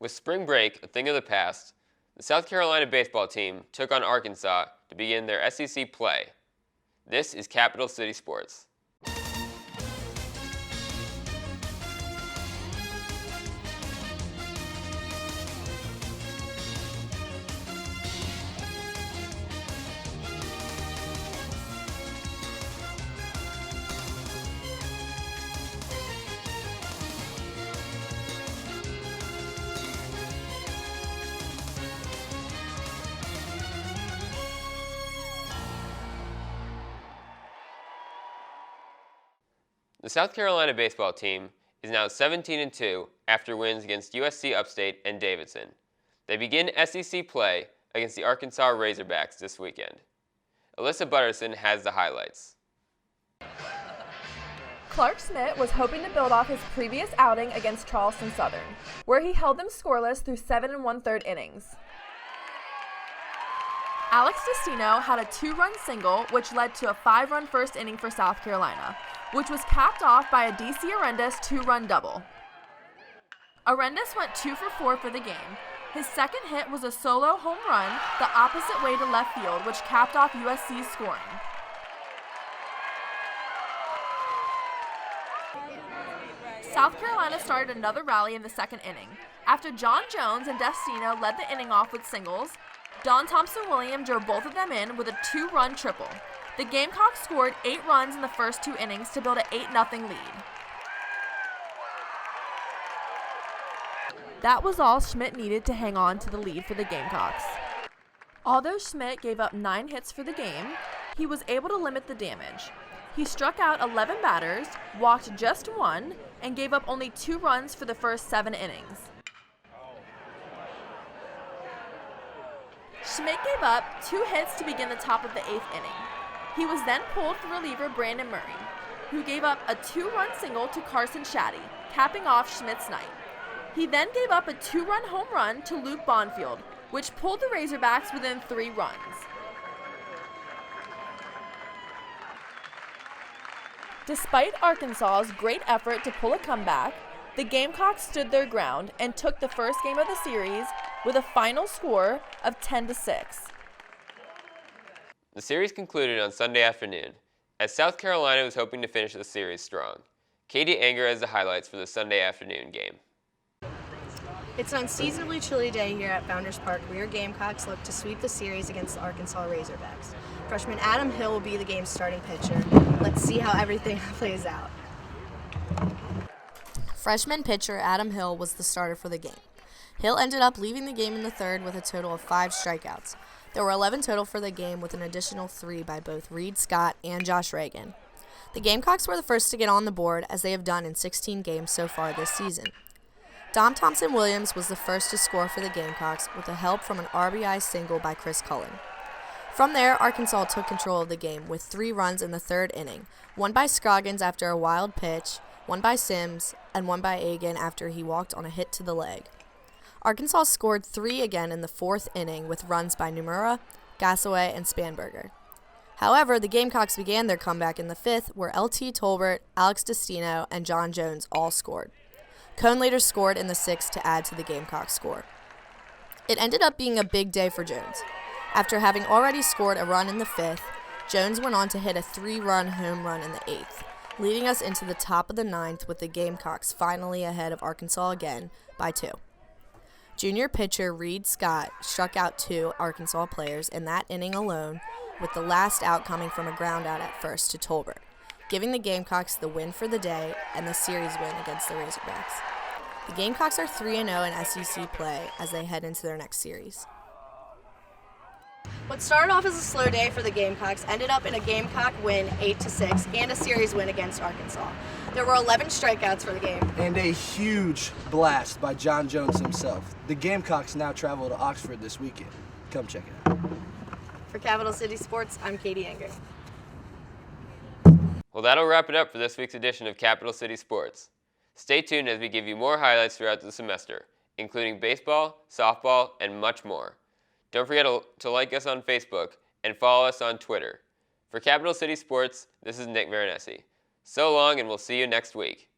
With spring break a thing of the past, the South Carolina baseball team took on Arkansas to begin their SEC play. This is Capital City Sports. The South Carolina baseball team is now 17-2 after wins against USC Upstate and Davidson. They begin SEC play against the Arkansas Razorbacks this weekend. Alyssa Butterson has the highlights. Clark Schmidt was hoping to build off his previous outing against Charleston Southern, where he held them scoreless through 7 1/3 innings. Alex Destino had a 2-run single, which led to a 5-run first inning for South Carolina, which was capped off by a DC Arendas 2-run double. Arendas went 2 for 4 for the game. His second hit was a solo home run the opposite way to left field, which capped off USC's scoring. South Carolina started another rally in the second inning. After John Jones and Destino led the inning off with singles, Don Thompson-Williams drove both of them in with a 2-run triple. The Gamecocks scored 8 runs in the first 2 innings to build an 8-0 lead. That was all Schmidt needed to hang on to the lead for the Gamecocks. Although Schmidt gave up 9 hits for the game, he was able to limit the damage. He struck out 11 batters, walked just 1, and gave up only 2 runs for the first 7 innings. Schmidt gave up 2 hits to begin the top of the 8th inning. He was then pulled for reliever Brandon Murray, who gave up a 2-run single to Carson Shaddy, capping off Schmidt's night. He then gave up a 2-run home run to Luke Bonfield, which pulled the Razorbacks within 3 runs. Despite Arkansas's great effort to pull a comeback, the Gamecocks stood their ground and took the first game of the series with a final score of 10-6. The series concluded on Sunday afternoon, as South Carolina was hoping to finish the series strong. Katie Anger has the highlights for the Sunday afternoon game. It's an unseasonably chilly day here at Founders Park, where your Gamecocks look to sweep the series against the Arkansas Razorbacks. Freshman Adam Hill will be the game's starting pitcher. Let's see how everything plays out. Freshman pitcher Adam Hill was the starter for the game. Hill ended up leaving the game in the third with a total of 5 strikeouts. There were 11 total for the game, with an additional 3 by both Reed Scott and Josh Reagan. The Gamecocks were the first to get on the board, as they have done in 16 games so far this season. Dom Thompson-Williams was the first to score for the Gamecocks, with the help from an RBI single by Chris Cullen. From there, Arkansas took control of the game with 3 runs in the third inning, 1 by Scroggins after a wild pitch, 1 by Sims, and 1 by Agan after he walked on a hit to the leg. Arkansas scored 3 again in the 4th inning with runs by Nomura, Gassaway, and Spanberger. However, the Gamecocks began their comeback in the 5th, where LT Tolbert, Alex Destino, and John Jones all scored. Cone later scored in the 6th to add to the Gamecocks score. It ended up being a big day for Jones. After having already scored a run in the 5th, Jones went on to hit a 3-run home run in the 8th, leading us into the top of the 9th with the Gamecocks finally ahead of Arkansas again by 2. Junior pitcher Reed Scott struck out 2 Arkansas players in that inning alone, with the last out coming from a ground out at first to Tolbert, giving the Gamecocks the win for the day and the series win against the Razorbacks. The Gamecocks are 3-0 in SEC play as they head into their next series. What started off as a slow day for the Gamecocks ended up in a Gamecock win 8-6 and a series win against Arkansas. There were 11 strikeouts for the game. And a huge blast by John Jones himself. The Gamecocks now travel to Oxford this weekend. Come check it out. For Capital City Sports, I'm Katie Anger. Well, that'll wrap it up for this week's edition of Capital City Sports. Stay tuned as we give you more highlights throughout the semester, including baseball, softball, and much more. Don't forget to like us on Facebook and follow us on Twitter. For Capital City Sports, this is Nick Veronesi. So long, and we'll see you next week.